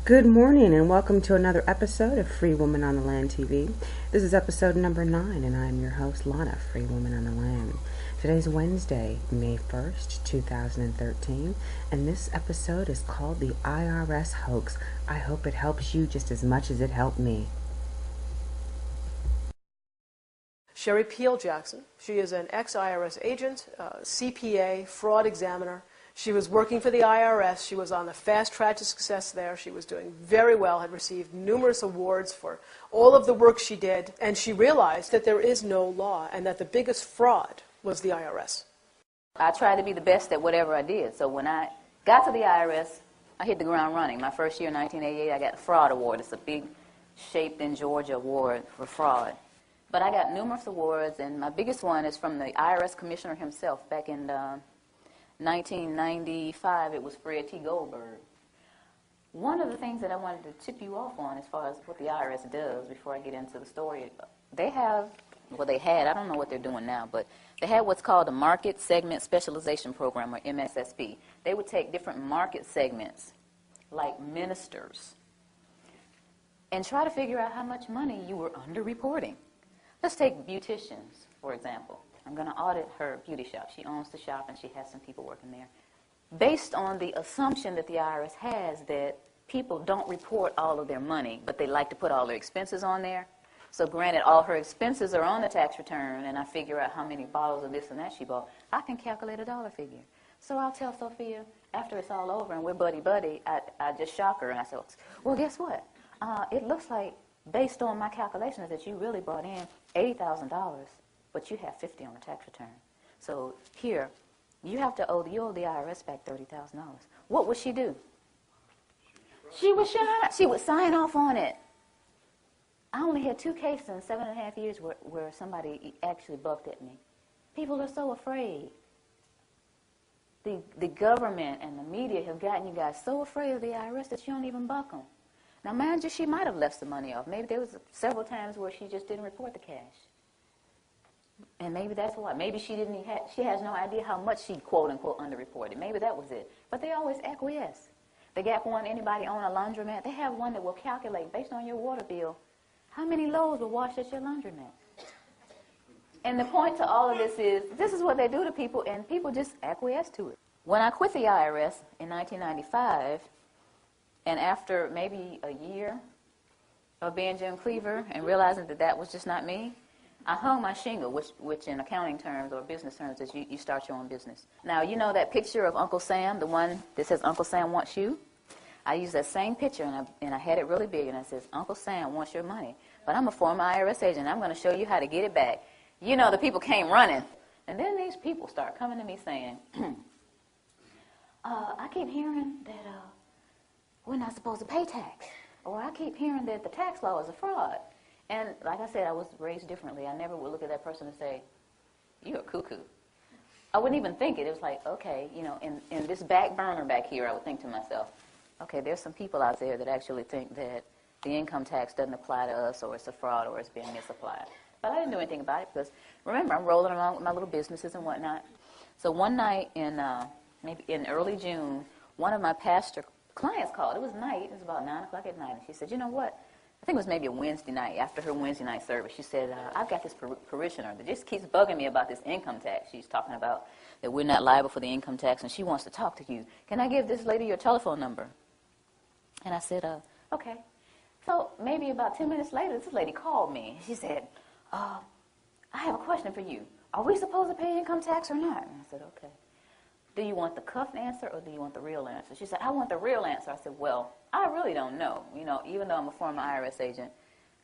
Good morning and welcome to another episode of Free Woman on the Land TV. This is episode number 9 and I'm your host, Lana, Free Woman on the Land. Today's Wednesday, May 1st, 2013, and this episode is called the IRS Hoax. I hope it helps you just as much as it helped me. Sherry Peel Jackson. She is an ex-IRS agent, CPA, fraud examiner. She was working for the IRS. She was on the fast track to success there. She was doing very well, had received numerous awards for all of the work she did, and she realized that there is no law and that the biggest fraud was the IRS. I tried to be the best at whatever I did. So when I got to the IRS, I hit the ground running. My first year in 1988, I got the Fraud Award. It's a big Shaped in Georgia award for fraud. But I got numerous awards, and my biggest one is from the IRS commissioner himself back in 1995. It was Fred T. Goldberg. One of the things that I wanted to tip you off on as far as what the IRS does before I get into the story, they had, I don't know what they're doing now, but they had what's called a Market Segment Specialization Program, or MSSP. They would take different market segments, like ministers, and try to figure out how much money you were underreporting. Let's take beauticians, for example. I'm going to audit her beauty shop. She owns the shop and she has some people working there. Based on the assumption that the IRS has that people don't report all of their money, but they like to put all their expenses on there. So granted, all her expenses are on the tax return, and I figure out how many bottles of this and that she bought, I can calculate a dollar figure. So I'll tell Sophia, after it's all over and we're buddy-buddy, I just shock her and I say, well, guess what? It looks like, based on my calculations, that you really brought in $80,000, but you have $50 on the tax return. So here, you owe the IRS back $30,000. What would she do? She would sign off on it. I only had 2 cases in 7.5 years where somebody actually bucked at me. People are so afraid. The government and the media have gotten you guys so afraid of the IRS that you don't even buck them. Now, mind you, she might have left some money off. Maybe there was several times where she just didn't report the cash. And maybe that's why. Maybe she has no idea how much she, quote-unquote, underreported. Maybe that was it. But they always acquiesce. They got one, anybody own a laundromat? They have one that will calculate, based on your water bill, how many loads were washed at your laundromat. And the point to all of this is what they do to people, and people just acquiesce to it. When I quit the IRS in 1995, and after maybe a year of being Jim Cleaver and realizing that that was just not me, I hung my shingle, which in accounting terms or business terms is you start your own business. Now, you know that picture of Uncle Sam, the one that says Uncle Sam wants you? I used that same picture, and I had it really big, and I says, Uncle Sam wants your money, but I'm a former IRS agent. I'm going to show you how to get it back. You know, the people came running. And then these people start coming to me saying, I keep hearing that we're not supposed to pay tax. Or I keep hearing that the tax law is a fraud. And like I said, I was raised differently. I never would look at that person and say, you're a cuckoo. I wouldn't even think it. It was like, okay, you know, in this back burner back here, I would think to myself, okay, there's some people out there that actually think that the income tax doesn't apply to us, or it's a fraud, or it's being misapplied. But I didn't do anything about it because, remember, I'm rolling along with my little businesses and whatnot. So one night maybe in early June, one of my pastor clients called. It was night. It was about 9 o'clock at night. And she said, you know what? I think it was maybe a Wednesday night, after her Wednesday night service. She said, I've got this parishioner that just keeps bugging me about this income tax. She's talking about that we're not liable for the income tax, and she wants to talk to you. Can I give this lady your telephone number? And I said, okay. So maybe about 10 minutes later, this lady called me. She said, I have a question for you. Are we supposed to pay income tax or not? And I said, okay. Do you want the cuffed answer or do you want the real answer? She said, I want the real answer. I said, well, I really don't know. You know, even though I'm a former IRS agent,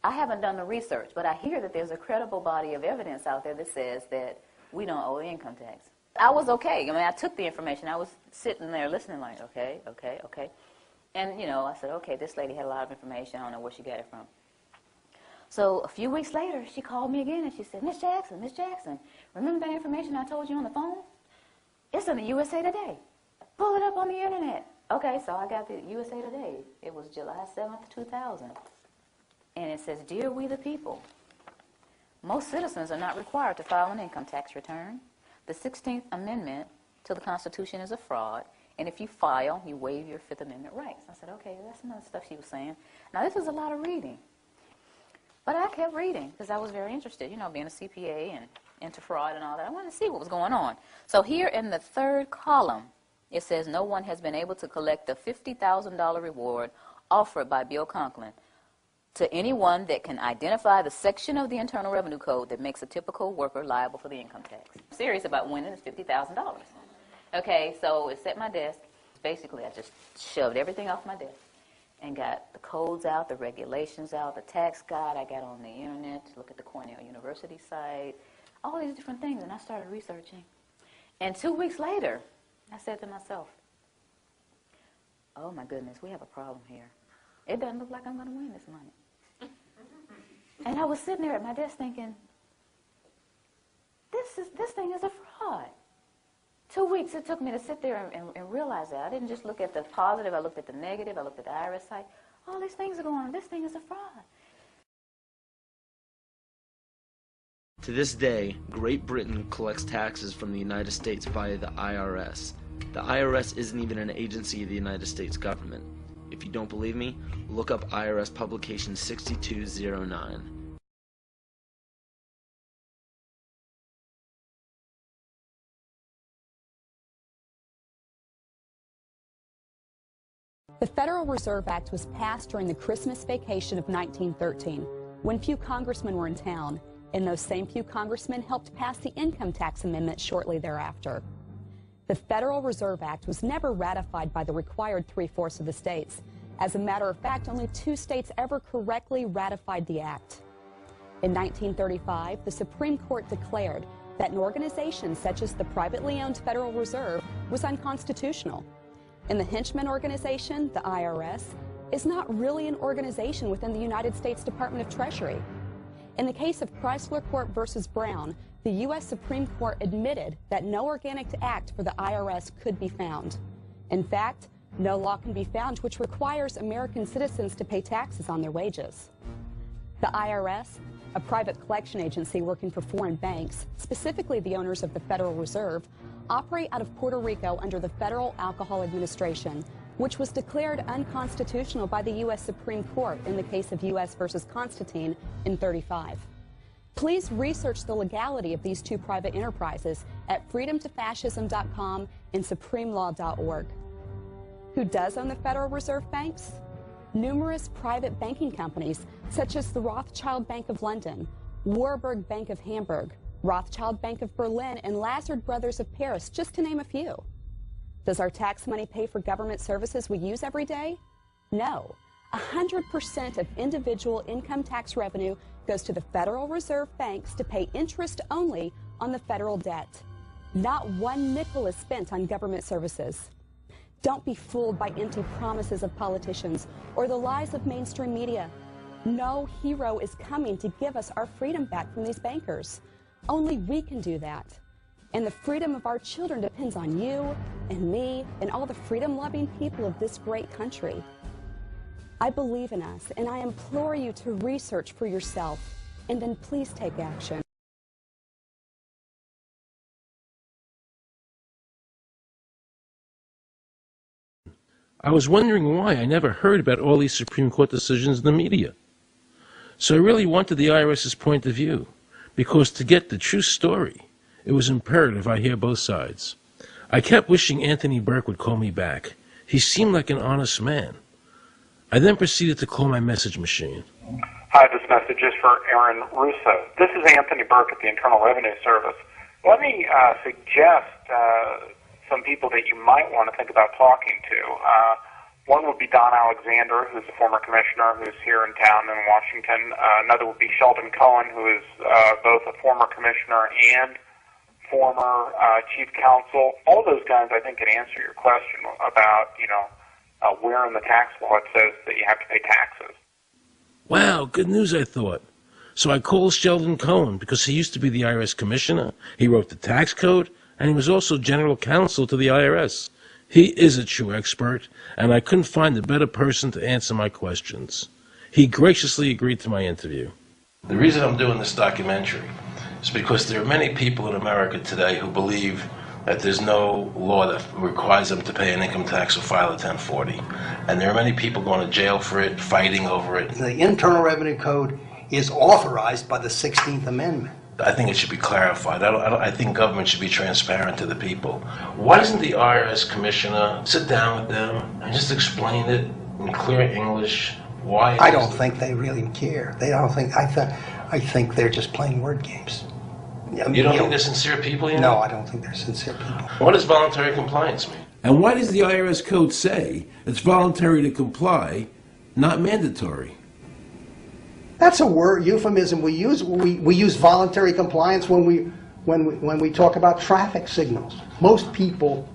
I haven't done the research, but I hear that there's a credible body of evidence out there that says that we don't owe income tax. I was okay. I mean, I took the information. I was sitting there listening like, okay. And, you know, I said, okay, this lady had a lot of information. I don't know where she got it from. So a few weeks later, she called me again, and she said, Miss Jackson, remember that information I told you on the phone? It's in the USA Today. Pull it up on the internet. Okay, so I got the USA Today. It was July 7th, 2000. And it says, Dear we the people, most citizens are not required to file an income tax return. The 16th Amendment to the Constitution is a fraud. And if you file, you waive your Fifth Amendment rights. I said, okay, that's some of the stuff she was saying. Now, this was a lot of reading. But I kept reading because I was very interested, you know, being a CPA and into fraud and all that. I wanted to see what was going on. So here in the third column, it says no one has been able to collect the $50,000 reward offered by Bill Conklin to anyone that can identify the section of the Internal Revenue Code that makes a typical worker liable for the income tax. I'm serious about winning this $50,000. Okay, so it's at my desk. Basically, I just shoved everything off my desk and got the codes out, the regulations out, the tax guide. I got on the internet to look at the Cornell University site, all these different things, and I started researching. And 2 weeks later, I said to myself, oh my goodness, we have a problem here. It doesn't look like I'm going to win this money. And I was sitting there at my desk thinking, this thing is a fraud. 2 weeks it took me to sit there and realize that. I didn't just look at the positive, I looked at the negative, I looked at the IRS site. All these things are going on. This thing is a fraud. To this day, Great Britain collects taxes from the United States via the IRS. The IRS isn't even an agency of the United States government. If you don't believe me, look up IRS Publication 6209. The Federal Reserve Act was passed during the Christmas vacation of 1913, when few congressmen were in town, and those same few congressmen helped pass the Income Tax Amendment shortly thereafter. The Federal Reserve Act was never ratified by the required 3/4 of the states. As a matter of fact, only 2 states ever correctly ratified the act. In 1935, the Supreme Court declared that an organization such as the privately owned Federal Reserve was unconstitutional. And the henchman organization, the IRS, is not really an organization within the United States Department of Treasury. In the case of Chrysler Corp versus Brown, the U.S. Supreme Court admitted that no organic act for the IRS could be found. In fact, no law can be found which requires American citizens to pay taxes on their wages. The IRS, a private collection agency working for foreign banks, specifically the owners of the Federal Reserve, operate out of Puerto Rico under the Federal Alcohol Administration, which was declared unconstitutional by the U.S. Supreme Court in the case of U.S. versus Constantine in '35. Please research the legality of these 2 private enterprises at freedomtofascism.com and supremelaw.org. Who does own the Federal Reserve banks? Numerous private banking companies, such as the Rothschild Bank of London, Warburg Bank of Hamburg, Rothschild Bank of Berlin, and Lazard Brothers of Paris, just to name a few. Does our tax money pay for government services we use every day? No. 100% of individual income tax revenue goes to the Federal Reserve banks to pay interest only on the federal debt. Not 1 nickel is spent on government services. Don't be fooled by empty promises of politicians or the lies of mainstream media. No hero is coming to give us our freedom back from these bankers. Only we can do that. And the freedom of our children depends on you and me and all the freedom-loving people of this great country. I believe in us, and I implore you to research for yourself, and then please take action. I was wondering why I never heard about all these Supreme Court decisions in the media. So I really wanted the IRS's point of view, because to get the true story, it was imperative I hear both sides. I kept wishing Anthony Burke would call me back. He seemed like an honest man. I then proceeded to call my message machine. Hi, this message is for Aaron Russo. This is Anthony Burke at the Internal Revenue Service. Let me suggest some people that you might want to think about talking to. One would be Don Alexander, who's a former commissioner who's here in town in Washington. Another would be Sheldon Cohen, who is both a former commissioner and former chief counsel. All those guys, I think, can answer your question about, where in the tax law it says that you have to pay taxes. Wow, good news, I thought. So I called Sheldon Cohen because he used to be the IRS commissioner, he wrote the tax code, and he was also general counsel to the IRS. He is a true expert, and I couldn't find a better person to answer my questions. He graciously agreed to my interview. The reason I'm doing this documentary is because there are many people in America today who believe that there's no law that requires them to pay an income tax or file a 1040. And there are many people going to jail for it, fighting over it. The Internal Revenue Code is authorized by the 16th Amendment. I think it should be clarified. I think government should be transparent to the people. Why doesn't the IRS commissioner sit down with them and just explain it in clear English? Why? I don't think they really care. They don't think. I think they're just playing word games. You don't think they're sincere people? You know? No, I don't think they're sincere people. What does voluntary compliance mean? And why does the IRS code say it's voluntary to comply, not mandatory? That's a word euphemism we use. We use voluntary compliance when we talk about traffic signals. Most people,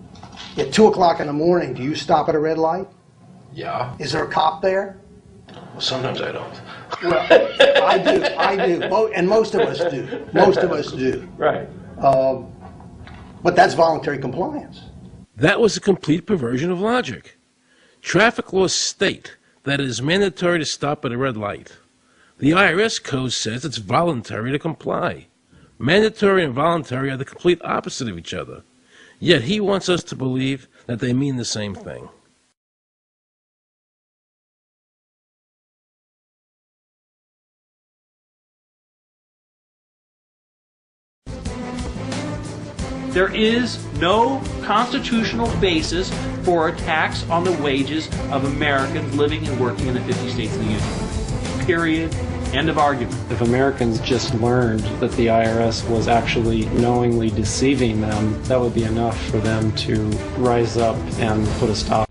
at 2 o'clock in the morning, do you stop at a red light? Yeah. Is there a cop there? Well, sometimes I don't. Well, I do, and most of us do. Most of us do. Right. But that's voluntary compliance. That was a complete perversion of logic. Traffic laws state that it is mandatory to stop at a red light. The IRS code says it's voluntary to comply. Mandatory and voluntary are the complete opposite of each other. Yet he wants us to believe that they mean the same thing. There is no constitutional basis for a tax on the wages of Americans living and working in the 50 states of the Union. Period. End of argument. If Americans just learned that the IRS was actually knowingly deceiving them, that would be enough for them to rise up and put a stop